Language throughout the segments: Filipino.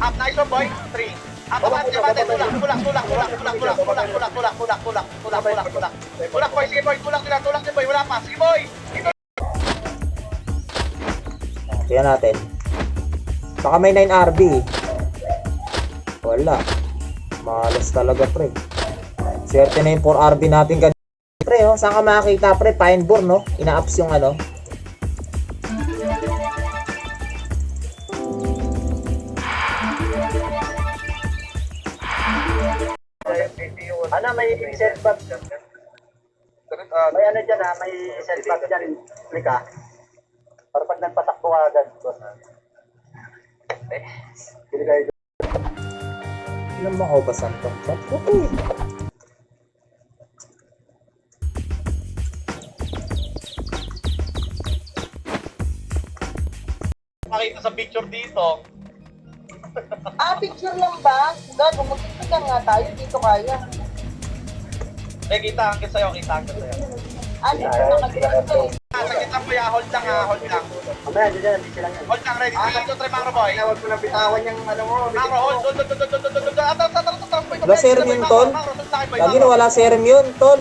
Up, nice one, boy. 3. Up, abante, tulak. Tulak, boy. Sige, boy. Tulak din, boy. Wala pa. Sige, boy. Tingnan natin. Baka may 9 RB. Wala. Malas talaga, pre. Swerte na yung 4 RB natin kanina. Pre, oh, saan ka makakita, pre? Pinebore, no? Ina-ups yung ano. Ano, may setback. May ano dyan ha, may setback dyan. Lika. Para pag nagpatakbo agad. Pili kayo. Ilan mga obasan to? Okay. Makita sa picture dito. Picture lang ba? Gago, magkita nga tayo. Dito kaya. Kita hanggang sa'yo. Dito na mag-ito eh. Saglit lang, kuya. Hold lang, hold lang. Mamaya, dyan, hindi silang yan. Hold lang, ready. 3, 2, 3, Macro, boy. Huwag ko na bitawan yung ano mo. Macro, hold. Wala serum yun, tol. Lagi na wala serum yun, tol.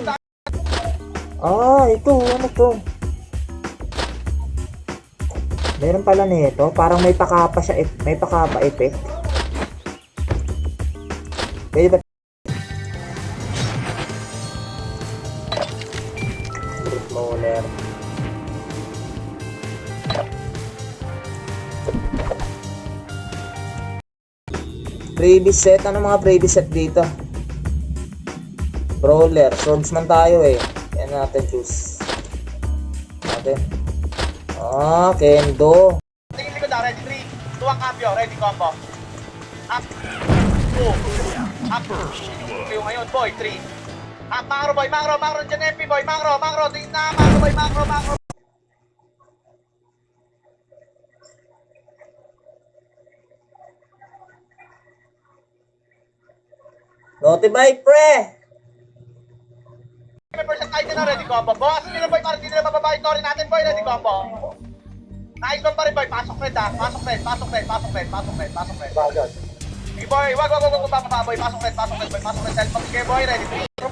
Ito. Ano to? Meron pala nito. Parang may pakapa siya. May pakapa effect. Pwede ba? Brute Molar. Previous set. Ano mga previous set dito? Brawler. Swordsman tayo eh. Yan natin choose. Natin. Kendo. Tingin likod na, ready, 3. Tuwang cambio, ready, combo. Up. 2. Up. Kayo ngayon, boy, 3. Up, Macro, boy, Macro, dyan, MP, boy, Macro, tingin na, Macro, boy, Macro. Notify, pre! May percent tayo din na, ready, combo. Boss, hindi na, boy, para hindi na mababa yung tori natin, boy, ready, combo. Nice one pa rin, boy, pasok red, ha. Pasok red. Bagad. Sige, boy, wag, bababa, boy, pasok red, cellphone, sige, boy, ready, 3. 2.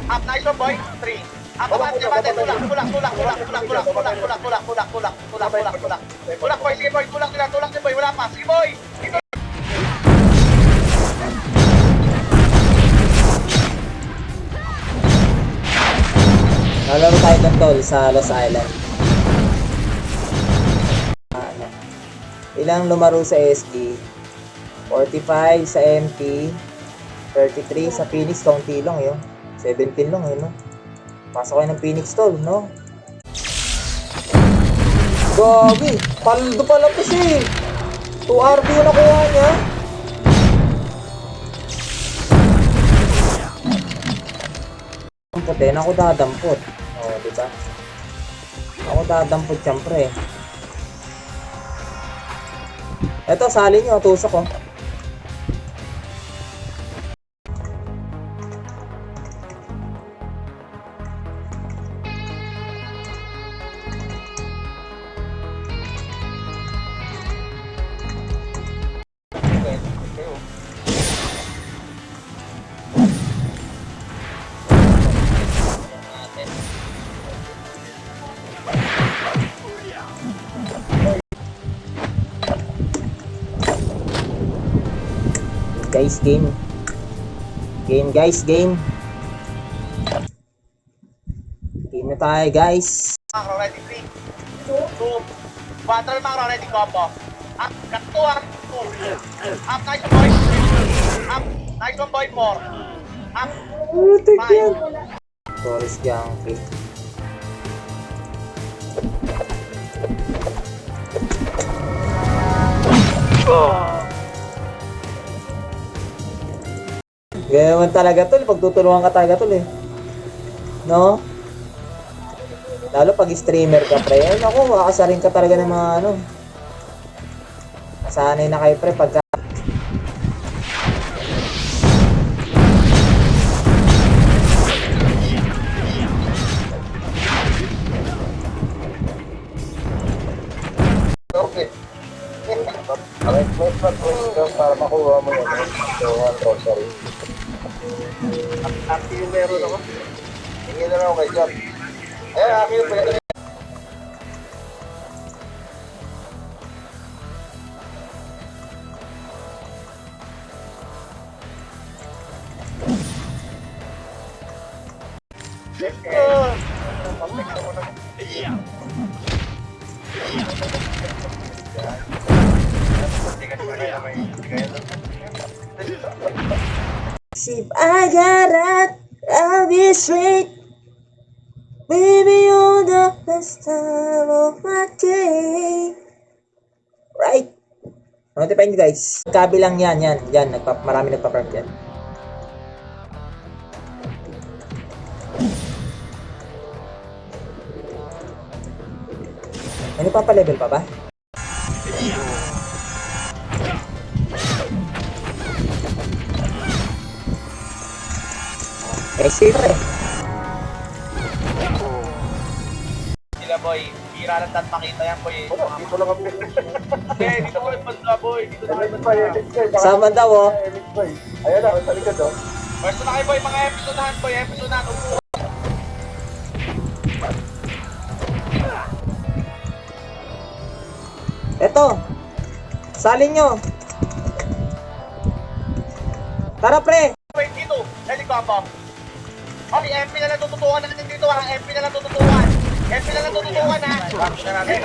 Up, nice one, boy, 3. Up, abante, tulak, boy, sige, boy, tulak din, boy, wala pa, sige, boy. Nalaro tayo ng tol sa Los Island. Ilang lumaro sa SG? 45 sa MP, 33 sa Phoenix, kaunti lang yun. 17 lang yun, no? Pasok kayo ng Phoenix tol, no? Gagi! Paldo pala to siya eh! 2 RB yung nakuha niya. Puti na ako dadampot. Diba? Ako dadampot siyempre. Eto, sali nyo. Tusok ko. Guys, game guys, game na tayo guys. Macro, ready, 3. 2. 4, Macro, ready, combo. Up, cut 2, up, 2. Up, nice one, boy. Up, nice one, boy, 4. Up, 5. Torres Yankee. Ganyan talaga tol, pagtutulungan ka talaga tol eh. No? Lalo pag streamer ka pre, ay naku, makakasarin ka talaga ng mga ano. Nasanay na kayo pre pagka Para makuha mo yun. So, one rosary. Aki yung meron ako. Tingin na lang ako kay Jam. Aki yung pwede. If I got it, I'll be straight. Baby, you're the best time of my day. Right. Notify nyo guys. Kabilang yan. Marami nagpa-park yan. Ano pa level pa ba? Siyempre. Sila boy, bira lang tat makita yan boy. Dito lang kami. Dito ko yung banda boy. Dito na kayo banda. Sama daw oh. Ayan na, sa likod oh. Pwesto na kayo boy, mga episodahan boy. Episodahan, upo. Eto. Salin nyo. Tara pre. Wait, dito. Helicopter. Okay, MP na lang tututukan natin dito ha. MP na lang tututukan. MP na lang tututukan ha. Okay,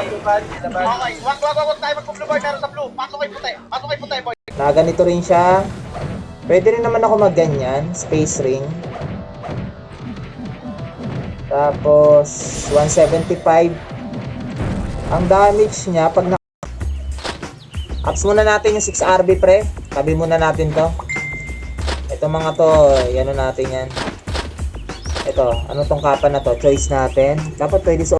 wag tayo mag-blue boy meron sa blue. Pasok kayo puti. Pasok kayo puti boy. Nakaganito rin siya. Pwede rin naman ako magganyan. Space ring. Tapos 175. Ang damage niya pag na ups muna natin yung 6RB pre. Tabi muna natin to. Ito mga to, ano natin yan. Ito, ano tong kapa na to? Choice natin. Dapat pwede sa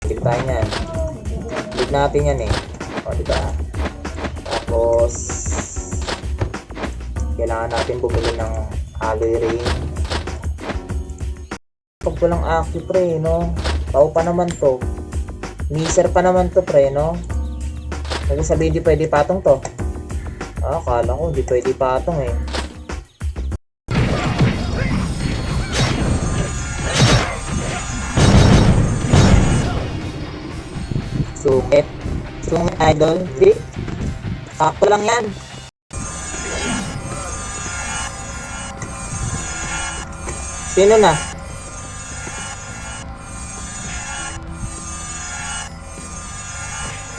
Click tayo yan. Click natin yan eh. O, diba? Tapos kailangan natin bumili ng alloy ring. Pag walang active pre, no? Tao pa naman to. Miser pa naman to pre, no? Kasi sabihin di pwede patong to. Akala ko di pwede patong eh. Sungit. Sungit idol. Di. Sakto lang yan. Sino na?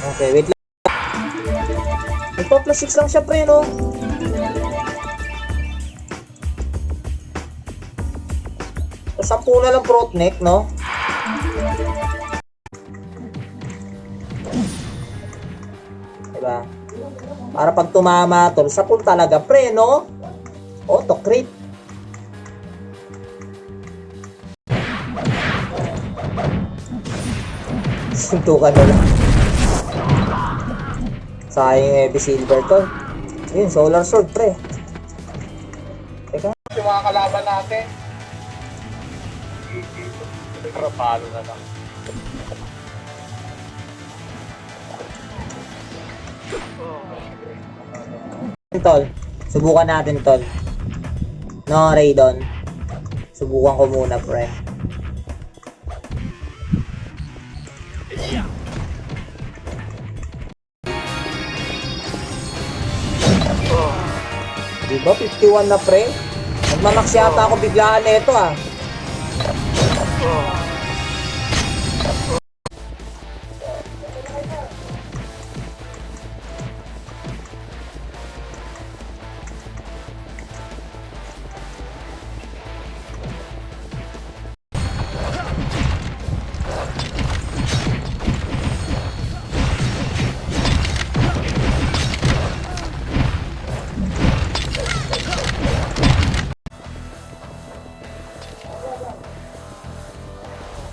Okay, wait lang. Ito, plus 6 lang siya pre, no? So, 10 na lang throat neck, no? Diba? Para pag tumama, tol, 10 talaga pre, no? Auto crit. Suntukan na lang. Sayang yung heavy silver to. Yun, solar sword pre. Teka. Yung mga kalaban natin. Pero palo na lang. Tol, subukan natin tol. No, Raydon. Subukan ko muna pre. Diba 51 na pre? Nagmamax yata ako biglaan na ito ah.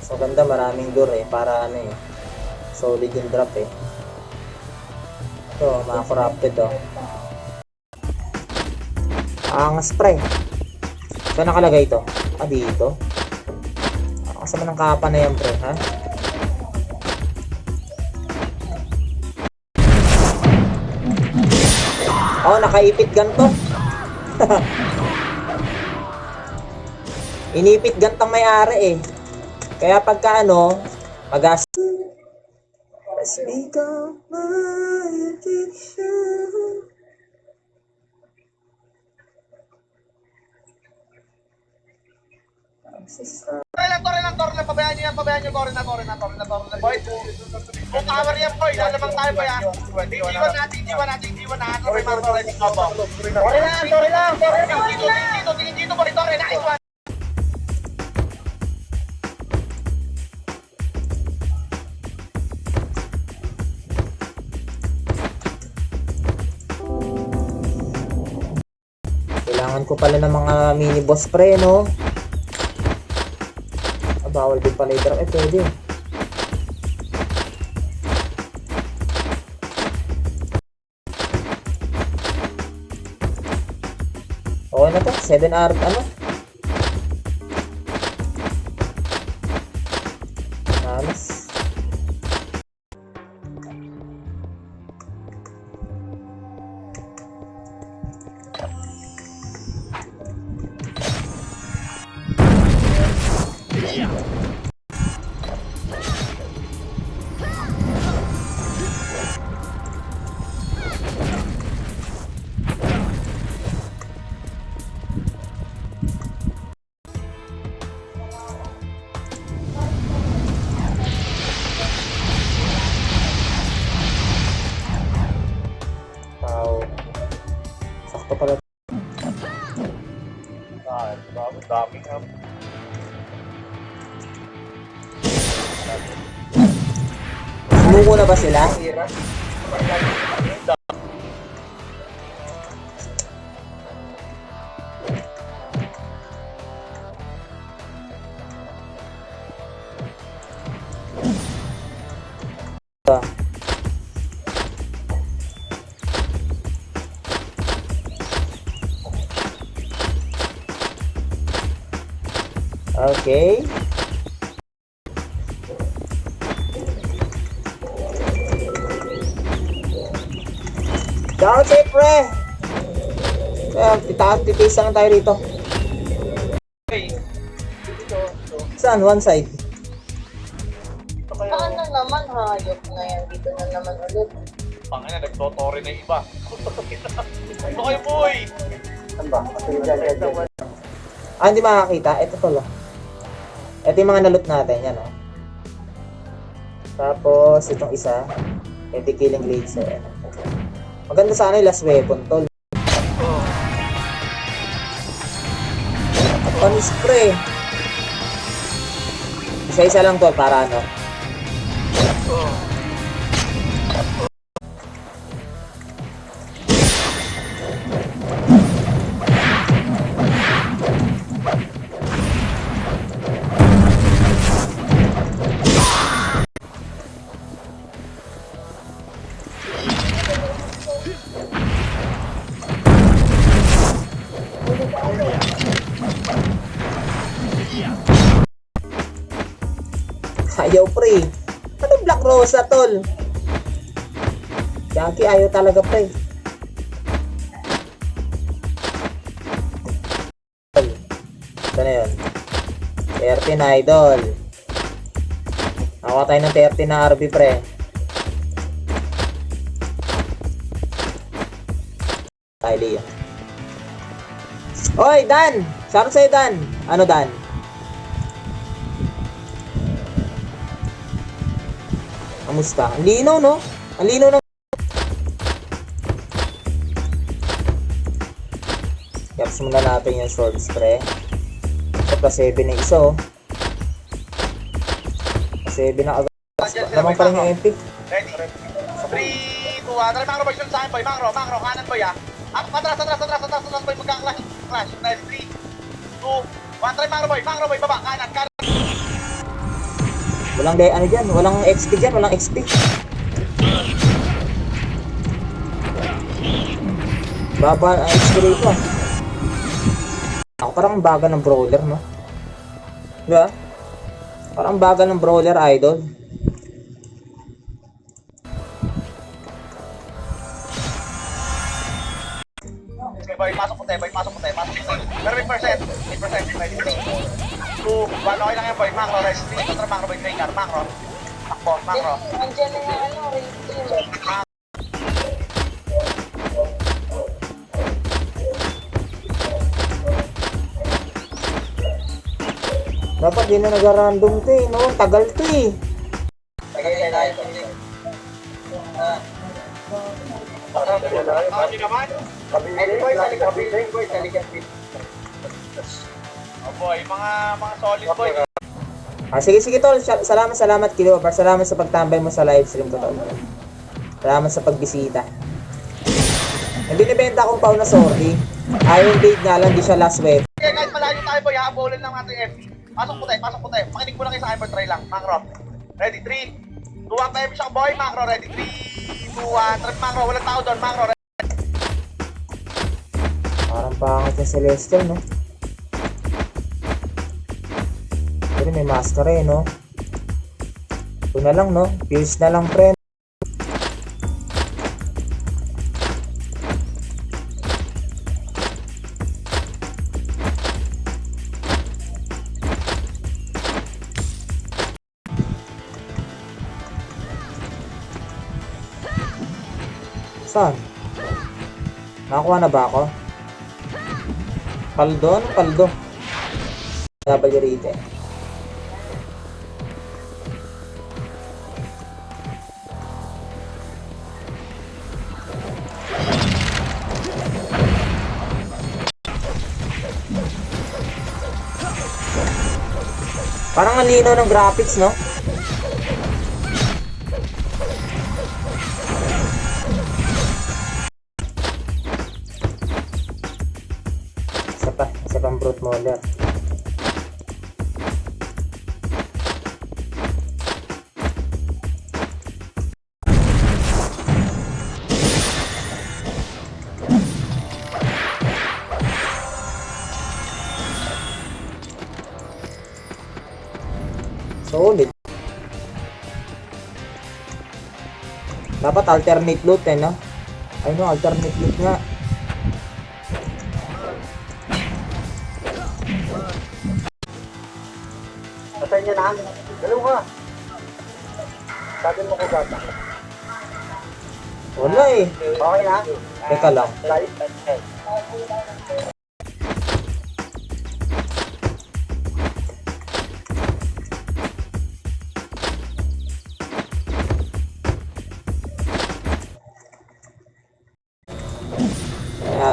So ganda, maraming door eh, para ano eh, solid yung drop eh. Ito, mga corrupted oh. Angas pre. Saan nakalagay ito? Ah, dito. Kasama ng kapa na yan pre, ha? Oh, nakaipit ganto. Inipit gantang may-ari eh. Kaya pagka ano, magas. Let's make up my addiction. Tore lang, pabayaan nyo yan, tore na, boy. Kung power yan, boy, lalamang tayo, boy, ha. Iwan natin, tore, Marco, ready, combo. Tore lang. Tingin dito, boy, tore, nice one. Kailangan ko pala ng mga mini boss pre, no? Ah, bawal din pala i-drop. Eh, pwede. Okay na to. 7R, ano? Nalas. Wow. Sakto pala. Daming, Sumuko na ba sila? Okay. Down safe, pre. Titiis lang tayo rito. Saan? One side. Saan na naman hayop na yan? Dito na naman ulit. Pangina, nagtotore na yung iba. Ano kayo, boy? Saan ba? Dyan. Ah, hindi makakita. Ito to lang. Ito yung mga nalot natin. Yan, oh. Tapos, itong isa. Ito killing blades. Eh. Maganda sana yung last weapon, tol. Panis pre. Isa-isa lang, tol, para ano. Ayaw pre. Ano Black Rosa tol? Jackie ayaw talaga pre. Ito na yun. 30 na idol. Nakuha tayo ng 30 na RB pre. Kylie. Oy Dan! Shoutout sa'yo Dan. Ano Dan? Kamusta? Ang linaw, no? Ang linaw ng... Yaps muna natin yung sword spray. Ito pa 7 na isa, oh. Pa 7 na agad. Naman pa rin yung MP. Ready? 3, 2, 1. Tara, Mangro, boy. Sunod sa akin, boy. Mangro, kanan, boy, ha. Atras, boy. Magka-clash. Nice. 3, 2, 1. Tara, Mangro, boy. Baba. Kanan. Walang ano dyan, walang XP dyan, walang XP. Baba ang XP rito ah. Ako parang ang bagal ng brawler, no? Diba? Parang ang bagal ng brawler, idol. Sige boy, pasok ko tayo boy, pasok ko tayo, pasok ko tayo. Pero may percent, ready, 3, 2, 1, okay lang yan boy, macro, rest, 3, contra macro boy, Dracar, macro. Takbo, macro. Andiyan na yung ano, rating. Dapat di na nag-random to eh, no? Tagal to eh. Tagay tayo. Tawag nyo naman? Boy, sa likod, boy, sa likod. Oh boy, mga solid boy. Sige tol, salamat Kilobar, salamat sa pagtambay mo sa live stream ko tol. Salamat sa pagbisita. May binibenta akong pau na sorry. Iron Blade nga lang, di siya last weapon. Okay guys, malayo tayo boy, hahabulin lang natin yung FP. Pasok po tayo. Makinig mo lang kayo sa hyperdry lang, macro. Ready, 3, 2, 1, tayo siya boy, macro, ready, 3, 2, 1, trip macro, walang tao doon, macro, ready. Parang pangit yung Celestial, no? Pero may master eh, no? Ito na lang, no? Pierce na lang, friend. Saan? Nakakuha na ba ako? Paldo? Anong paldo? W rate. Parang ang lino ng graphics, no? Isa pang brute molar. Solid. Dapat alternate loot eh, no? Ay no, alternate loot nga. Asan niya na? Dalawa. Sabi mo ko gata. Wala eh. Okay na? Teka lang. Live?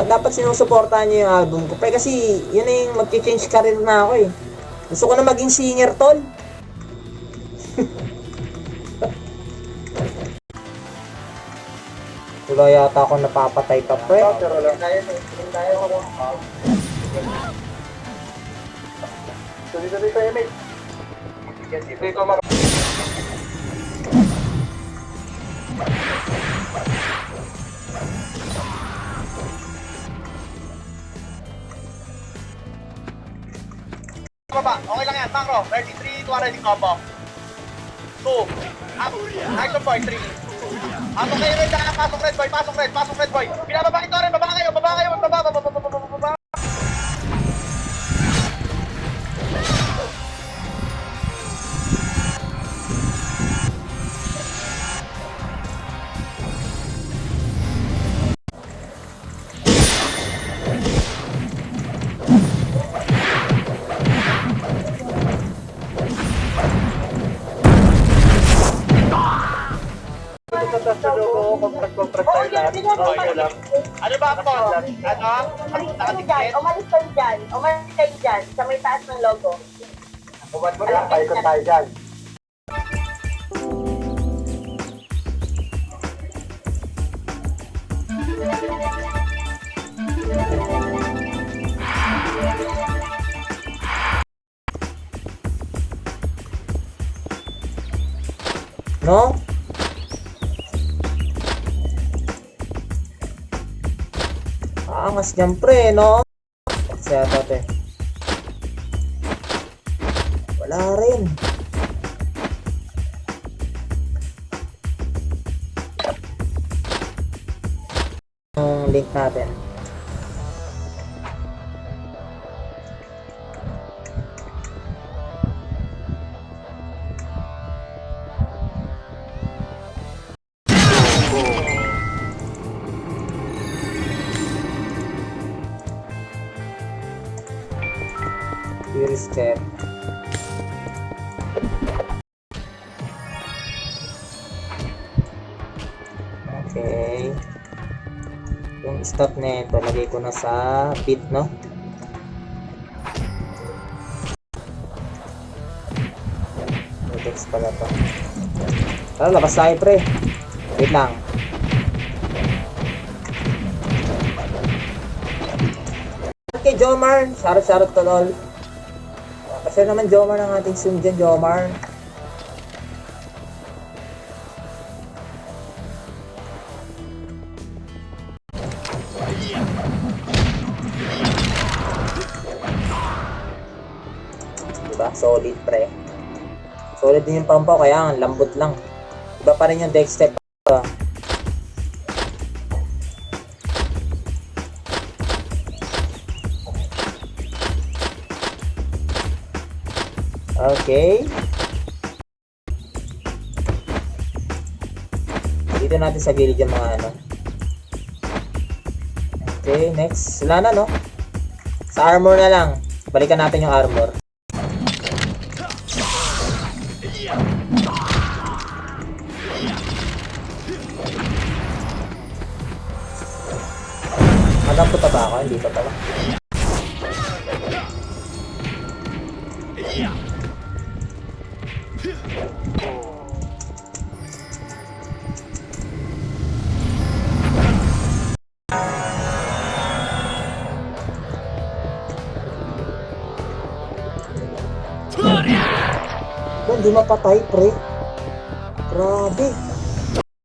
Dapat sinusuportahan niyo yung album ko. Pero kasi yun na yung mag-change career na ako eh. Gusto ko na maging singer, tol. Wala yata ako napapatay pa, pre. Pero lang tayo. Tayo ako. Tuloy-tuloy tayo, mate. Sige ko mga... Baba, okay lang yan, macro, ready, 3, 2, 1, ready, combo. 2, up, action boy, 3. Pasok kayo red, pasok red boy. Pinababa ito rin, baba kayo, baba. Contract tayo lahat. Okay lang. Ano ba ako? Nakadikit? Umalis kayo dyan. Sa may taas ng logo. Ubat mo lang, paikot tayo dyan. No? Angas niyan, pre, no? 7 yata ito eh. Wala rin. Yung link natin. Here step. Okay. Yung stop na ito, lagay ko na sa bit, no? Text pala to. Tara, labas tayo, pre. Wait lang. Okay, Jomar. Shoutout to lol. Kasi naman Jomar ng ating soon dyan, Jomar. Diba? Solid, pre. Solid din yung pampaw, kaya ang lambot lang. Iba pa rin yung deck step. Okay. Dito natin sa gilid yung mga ano. Okay, next. Wala na, no? Sa armor na lang. Balikan natin yung armor. Madampo pa ba ako? Hindi pa pala. Hindi mapatay, pre. Grabe.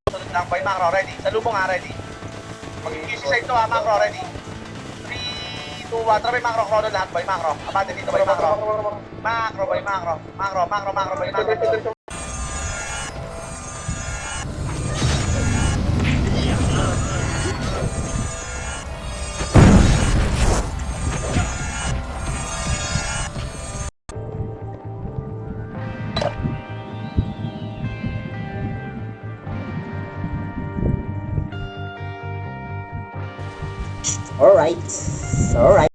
Sunod lang, boy, macro, ready. Sa lubong ha, ready. Mag-QC side to ha, macro, ready. 3, 2, 1, trabay macro, chrono lahat, boy, macro. Abate dito, boy, macro. Macro, boy, macro. Macro, boy, macro. Alright. Alright.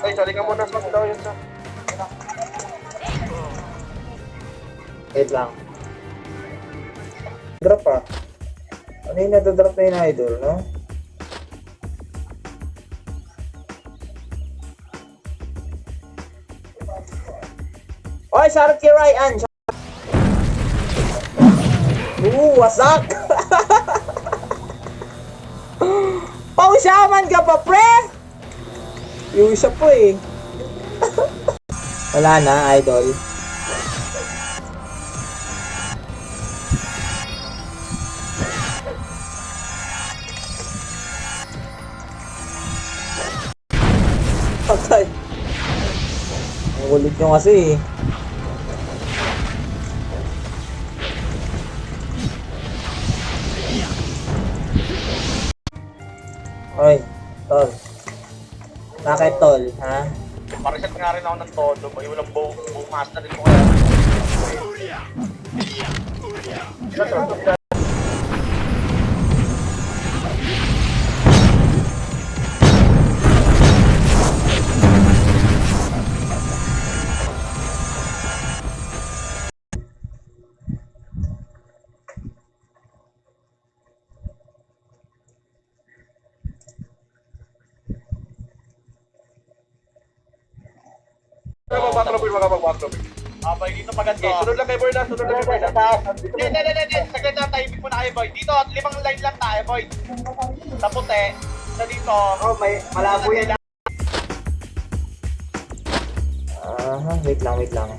Ay, sali ka muna sa daw yun sa. Wait lang. Drop ah. Ano yung nadadrop na yung idol, no? Oy, shoutout kay Ryan! Wasak! Pausyaman ka pa, pre! Yung isa po eh. Wala na, idol. Patay. Ang kulit nyo kasi eh. Oy, tol. Bakit tol, ha? Pariset nga rin ako ng todo, boy. Walang bow master din ko kaya. Boy, dito pa ganito. Sunod lang kay Boy na, sunod lang kay Boy na. Hindi. Saglit lang, tahimik muna kayo, boy. Dito, 5 line lang tayo, boy. Sa puti, sa dito. Oh, may malabo yan. Aha, wait lang.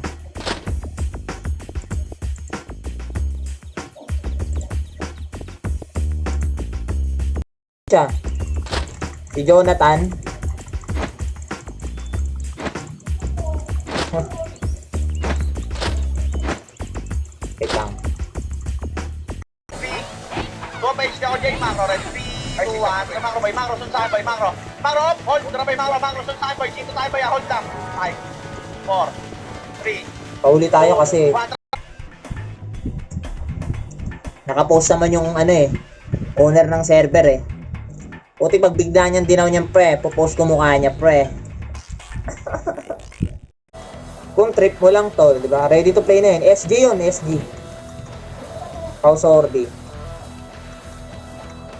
siya. Si Jonathan. Wait lang. 3, 2, pa HD ako dyan, Macro, red, 3, 2, 1, Macro, boy, Macro, sun sa akin, boy, Macro, Macro, up, hold, tara, boy, Macro, sun sa akin, boy, dito tayo, boy, hold lang, 5, 4, 3, Pauli tayo kasi 1, nakapost naman yung ano eh, owner ng server eh. Puti pag bigla niyang dinaw niyang pre, popost ko mukha niya pre. Kung trip mo lang to, di ba? Ready to play na yun. SG yun, SG. House Ordi.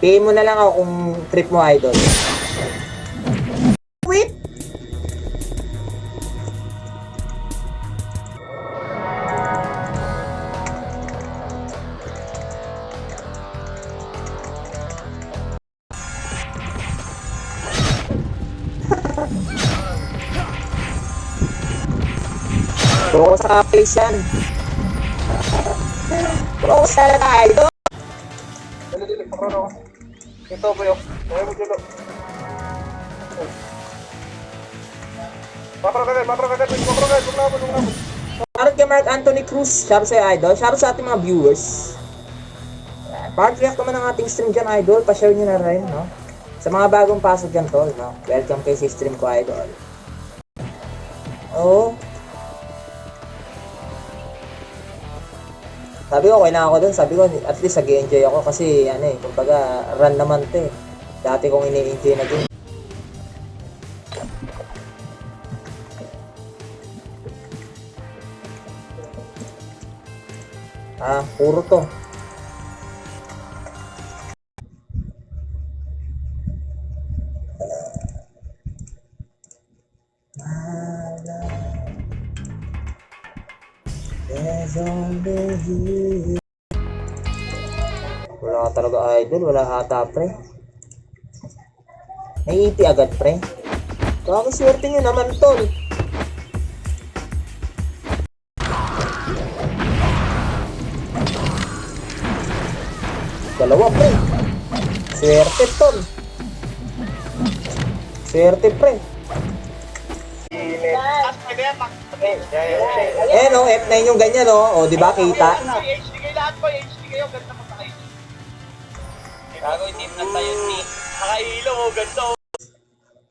PM mo na lang ako kung trip mo, idol. Wait! Bro, sa place yan. Bro, sa idol. Ito po yun. Kaya mo dito. Papro ka. Lumabot. Shoutout kay Mark Anthony Cruz. Shoutout sa idol. Shoutout sa ating mga viewers. Part react naman ang ating stream dyan, idol. Pa-share nyo na rin, no? Sa mga bagong pasok dyan, tol, no? Welcome kayo sa stream ko, idol. Oo. Sabi ko, okay na ako dun. Sabi ko, at least nag-enjoy ako kasi, ano eh, kumbaga, run naman to eh. Dati kong ini-enjoy na game. Puro to. Wala ka talaga idol, wala ata pre. May EP agad pre. Kaya swerte nyo naman tol. Dalawa pre. Swerte tol. Swerte pre. Tapos pwede yan, Eh no, F9 yung ganyan no. O di ba kita? HD kayo lahat po, HD kayo, ganda mo sa kayo. Gago, team na tayo, team. Nakailo, ganda.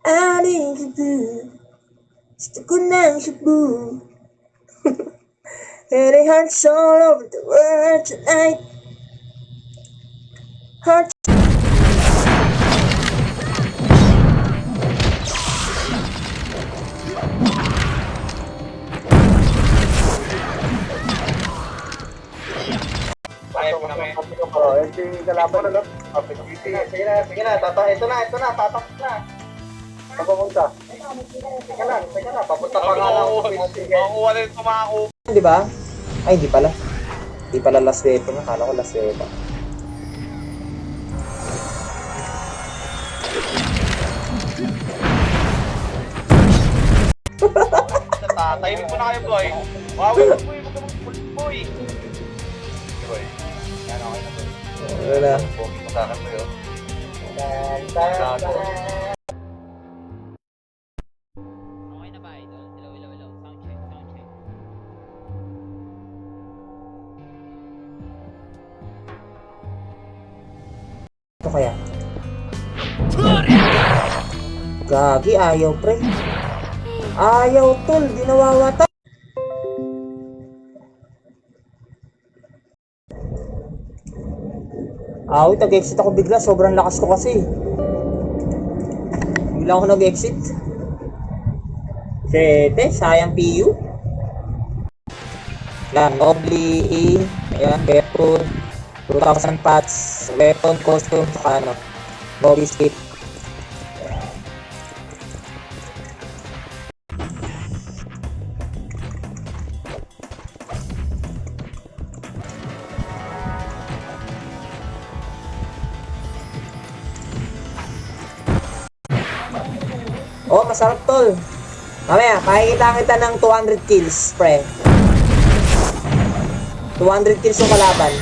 Aling gabi, gusto ko ng shabu. And it hurts all over the world tonight. Heart. Kaya po kami. Yung kalaban na lang. Sige na. Ito na. Tatak na. Saan pumunta? Teka lang. Papunta pa nga lang. Makukuha rin tumako. Di ba? Ay, hindi pala. Hindi pala last weapon. Akala ko last weapon. Tahimik mo na kayo, boy. Wow, boy. Boy. Boy. Yan, okay na, boy. Wala. Pogi mo sa akin, boy, oh. Okay na ba ito? Hello. Sound check. Ito kaya? Gagi, ayaw pre. Ayaw tol, di nawawata. Tag-exit ako bigla, sobrang lakas ko kasi. Bigla ako nag-exit. Sete, sayang PU. Yan, Nobly E. Ayan, weapon. 2,000 pots. Weapon, costume, saka ano. Nobly skip. Oh, masarap tol. Mamaya, pakikita kita ng 200 kills, pre. 200 kills yung kalaban.